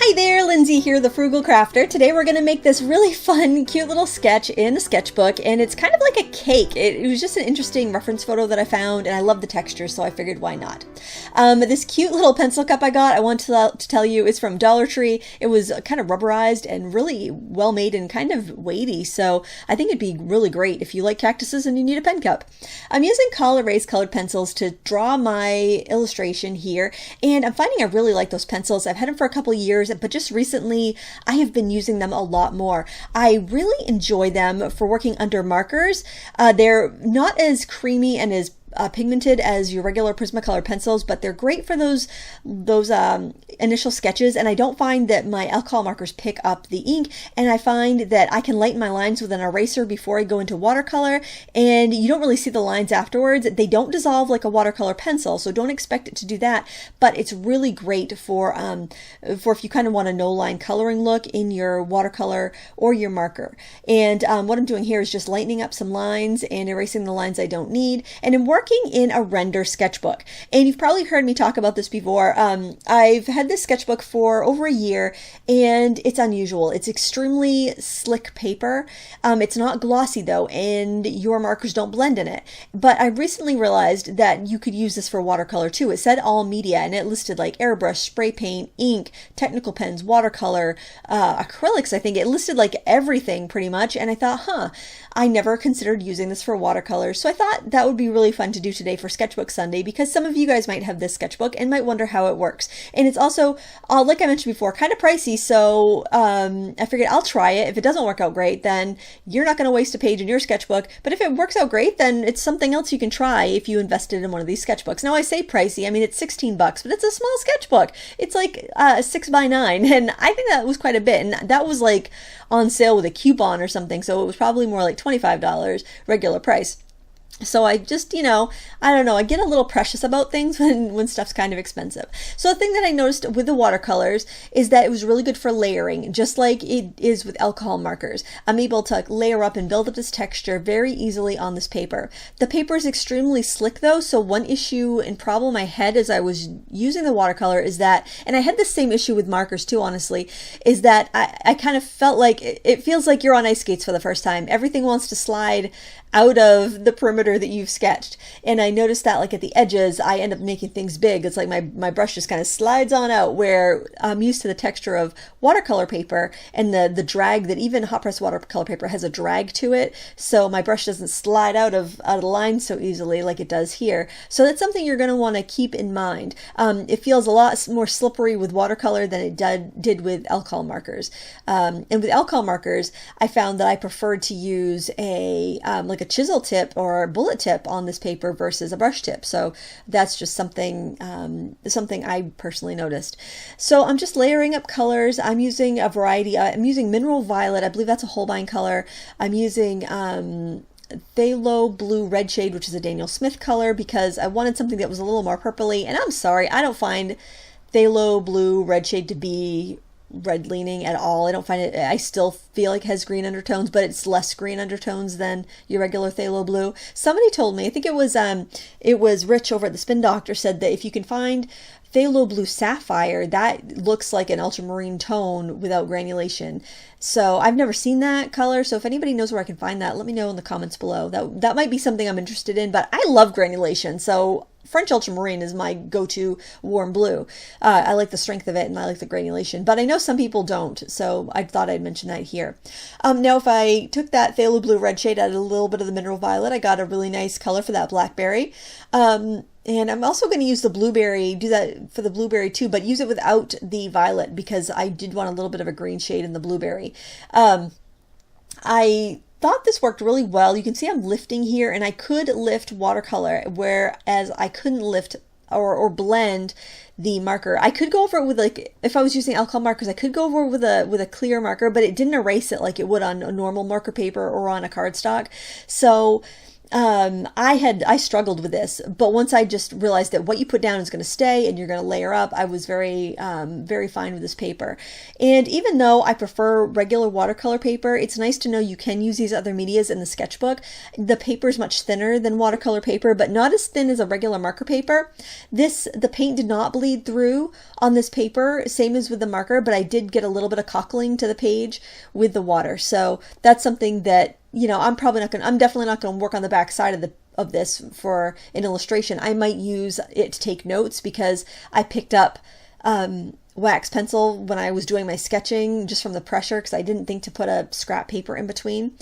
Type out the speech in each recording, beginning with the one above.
Hi there, Lindsay here, the Frugal Crafter. Today we're going to make this really fun, cute little sketch in a sketchbook, and it's kind of like a cake. It was just an interesting reference photo that I found, and I love the texture, so I figured why not. This cute little pencil cup I got, I want to tell you, is from Dollar Tree. It was kind of rubberized and really well made and kind of weighty, so I think it'd be really great if you like cactuses and you need a pen cup. I'm using Col Erase colored pencils to draw my illustration here, and I'm finding I really like those pencils. I've had them for a couple years, but just recently I have been using them a lot more. I really enjoy them for working under markers. They're not as creamy and as pigmented as your regular Prismacolor pencils, but they're great for those initial sketches, and I don't find that my alcohol markers pick up the ink, and I find that I can lighten my lines with an eraser before I go into watercolor, and you don't really see the lines afterwards. They don't dissolve like a watercolor pencil, so don't expect it to do that, but it's really great for if you kind of want a no-line coloring look in your watercolor or your marker. And what I'm doing here is just lightening up some lines and erasing the lines I don't need, and I'm working in a Rendr Sketchbook. And you've probably heard me talk about this before. I've had this sketchbook for over a year, and it's unusual. It's extremely slick paper. It's not glossy though, and your markers don't blend in it. But I recently realized that you could use this for watercolor too. It said all media, and it listed like airbrush, spray paint, ink, technical pens, watercolor, acrylics. I think it listed like everything pretty much, and I thought, I never considered using this for watercolor, so I thought that would be really fun to do today for Sketchbook Sunday, because some of you guys might have this sketchbook and might wonder how it works. And it's also, like I mentioned before, kind of pricey, so I figured I'll try it. If it doesn't work out great, then you're not going to waste a page in your sketchbook, but if it works out great, then it's something else you can try if you invested in one of these sketchbooks. Now I say pricey, I mean it's 16 bucks, but it's a small sketchbook. It's like 6x9, and I think that was quite a bit, and that was like on sale with a coupon or something, so it was probably more like $25 regular price. So I just, I don't know, I get a little precious about things when stuff's kind of expensive. So the thing that I noticed with the watercolors is that it was really good for layering, just like it is with alcohol markers. I'm able to layer up and build up this texture very easily on this paper. The paper is extremely slick though, so one issue and problem I had as I was using the watercolor is that, and I had the same issue with markers too, honestly, is that I kind of felt like it feels like you're on ice skates for the first time. Everything wants to slide out of the perimeter that you've sketched, and I noticed that like at the edges I end up making things big. It's like my brush just kind of slides on out, where I'm used to the texture of watercolor paper and the drag that even hot press watercolor paper has a drag to it, so my brush doesn't slide out of the line so easily like it does here. So that's something you're going to want to keep in mind. It feels a lot more slippery with watercolor than it did with alcohol markers, and with alcohol markers I found that I preferred to use like a chisel tip or a bullet tip on this paper versus a brush tip. So that's just something I personally noticed. So I'm just layering up colors. I'm using a variety. I'm using mineral violet. I believe that's a Holbein color. I'm using phthalo blue red shade, which is a Daniel Smith color, because I wanted something that was a little more purpley. And I'm sorry, I don't find phthalo blue red shade to be red leaning at all. I don't find it, I still feel like it has green undertones, but it's less green undertones than your regular phthalo blue. Somebody told me, I think it was Rich over at the Spin Doctor, said that if you can find phthalo blue sapphire, that looks like an ultramarine tone without granulation. So I've never seen that color, so if anybody knows where I can find that, let me know in the comments below. That might be something I'm interested in, but I love granulation, so French ultramarine is my go-to warm blue. I like the strength of it and I like the granulation, but I know some people don't, so I thought I'd mention that here. Now if I took that phthalo blue red shade, added a little bit of the mineral violet, I got a really nice color for that blackberry. And I'm also going to use the blueberry, do that for the blueberry too, but use it without the violet because I did want a little bit of a green shade in the blueberry. I thought this worked really well. You can see I'm lifting here, and I could lift watercolor, whereas I couldn't lift or blend the marker. I could go over it with, like, if I was using alcohol markers, I could go over it with a clear marker, but it didn't erase it like it would on a normal marker paper or on a cardstock. So I struggled with this, but once I just realized that what you put down is going to stay and you're going to layer up, I was very fine with this paper. And even though I prefer regular watercolor paper, it's nice to know you can use these other medias in the sketchbook. The paper is much thinner than watercolor paper, but not as thin as a regular marker paper. The paint did not bleed through on this paper, same as with the marker, but I did get a little bit of cockling to the page with the water. So that's something that, I'm definitely not going to work on the back side of this for an illustration. I might use it to take notes because I picked up wax pencil when I was doing my sketching just from the pressure, because I didn't think to put a scrap paper in between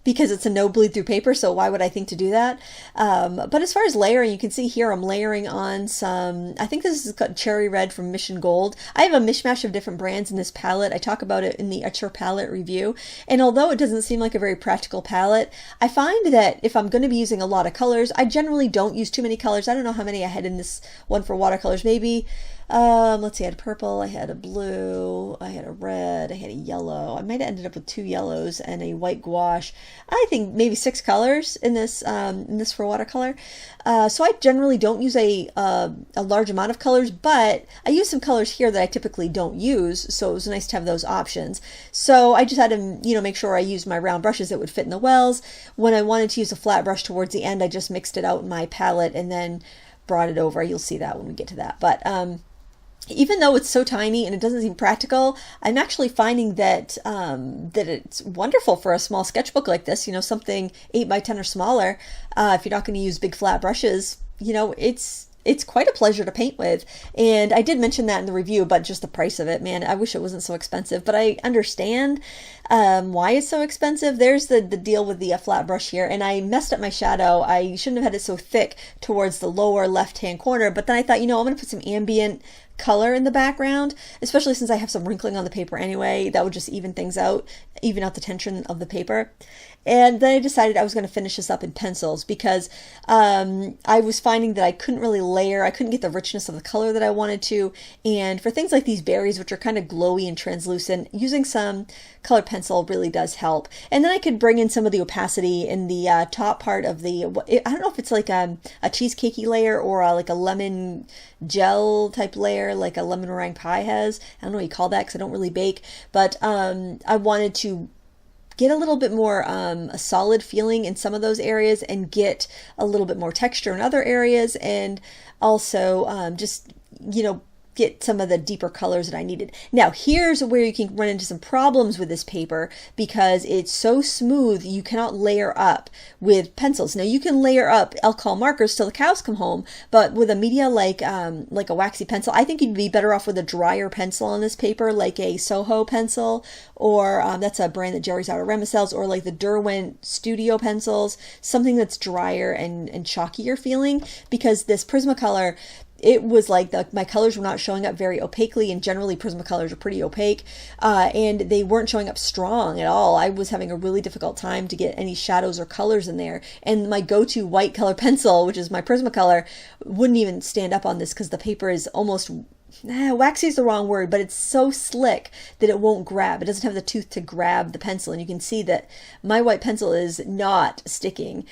because it's a no bleed through paper. So why would I think to do that? But as far as layering, you can see here I'm layering on some, I think this is got Cherry Red from Mission Gold. I have a mishmash of different brands in this palette. I talk about it in the Etcher palette review. And although it doesn't seem like a very practical palette, I find that if I'm going to be using a lot of colors, I generally don't use too many colors. I don't know how many I had in this one for watercolors. Maybe let's see, I had purple, I had a blue, I had a red, I had a yellow. I might have ended up with 2 yellows and a white gouache. I think maybe 6 colors in this for watercolor. So I generally don't use a large amount of colors, but I use some colors here that I typically don't use, so it was nice to have those options. So I just had to, make sure I used my round brushes that would fit in the wells. When I wanted to use a flat brush towards the end, I just mixed it out in my palette and then brought it over. You'll see that when we get to that. But even though it's so tiny and it doesn't seem practical, I'm actually finding that that it's wonderful for a small sketchbook like this, something 8 by 10 or smaller. If you're not going to use big flat brushes, it's quite a pleasure to paint with. And I did mention that in the review, but just the price of it, man, I wish it wasn't so expensive, but I understand why it's so expensive. There's the deal with the flat brush here, and I messed up my shadow. I shouldn't have had it so thick towards the lower left-hand corner, but then I thought, I'm going to put some ambient color in the background, especially since I have some wrinkling on the paper anyway. That would just even things out, even out the tension of the paper. And then I decided I was going to finish this up in pencils because I was finding that I couldn't really layer. I couldn't get the richness of the color that I wanted to. And for things like these berries, which are kind of glowy and translucent, using some colored pencil really does help. And then I could bring in some of the opacity in the top part of the, I don't know if it's like a cheesecakey layer or like a lemon gel type layer like a lemon meringue pie has. I don't know what you call that because I don't really bake. But I wanted to get a little bit more a solid feeling in some of those areas and get a little bit more texture in other areas, and also just get some of the deeper colors that I needed. Now here's where you can run into some problems with this paper because it's so smooth you cannot layer up with pencils. Now you can layer up alcohol markers till the cows come home, but with a media like a waxy pencil, I think you'd be better off with a drier pencil on this paper, like a Soho pencil, or that's a brand that Jerry's Outerama sells, or like the Derwent Studio pencils, something that's drier and chalkier feeling, because this Prismacolor, it was like my colors were not showing up very opaquely, and generally Prismacolors are pretty opaque, and they weren't showing up strong at all. I was having a really difficult time to get any shadows or colors in there, and my go-to white color pencil, which is my Prismacolor, wouldn't even stand up on this because the paper is almost, waxy is the wrong word, but it's so slick that it won't grab. It doesn't have the tooth to grab the pencil, and you can see that my white pencil is not sticking.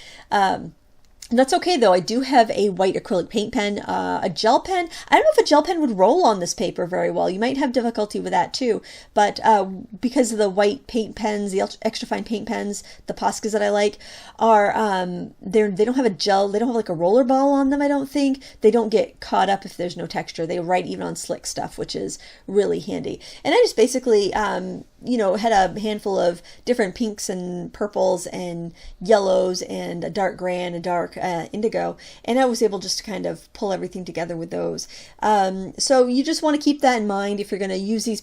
That's okay though. I do have a white acrylic paint pen, a gel pen. I don't know if a gel pen would roll on this paper very well. You might have difficulty with that too, but because of the white paint pens, the extra fine paint pens, the Poscas that I like are, they don't have a gel, they don't have like a roller ball on them, I don't think. They don't get caught up if there's no texture. They write even on slick stuff, which is really handy. And I just basically, had a handful of different pinks and purples and yellows and a dark gray and a dark indigo, and I was able just to kind of pull everything together with those. So you just want to keep that in mind if you're going to use this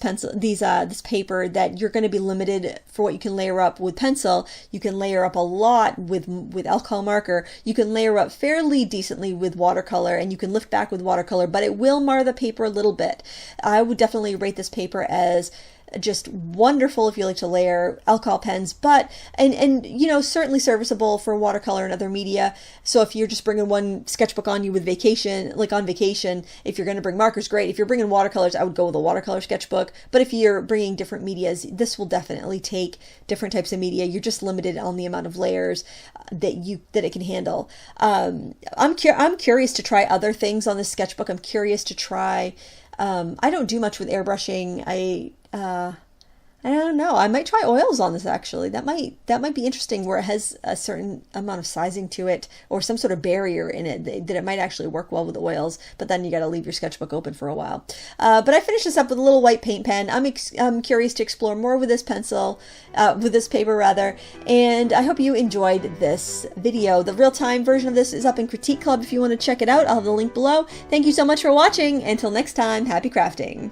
paper, that you're going to be limited for what you can layer up with pencil. You can layer up a lot with alcohol marker. You can layer up fairly decently with watercolor, and you can lift back with watercolor, but it will mar the paper a little bit. I would definitely rate this paper as just wonderful if you like to layer alcohol pens, but, and you know, certainly serviceable for watercolor and other media. So if you're just bringing one sketchbook on you with vacation, like on vacation, if you're going to bring markers, great. If you're bringing watercolors, I would go with a watercolor sketchbook. But if you're bringing different medias, this will definitely take different types of media. You're just limited on the amount of layers that it can handle. I'm curious to try other things on this sketchbook. I'm curious to try. I don't do much with airbrushing. I don't know. I might try oils on this actually. That might be interesting, where it has a certain amount of sizing to it or some sort of barrier in it that it might actually work well with oils, but then you got to leave your sketchbook open for a while. But I finished this up with a little white paint pen. I'm curious to explore more with this pencil, with this paper rather, and I hope you enjoyed this video. The real-time version of this is up in Critique Club if you want to check it out. I'll have the link below. Thank you so much for watching. Until next time, happy crafting.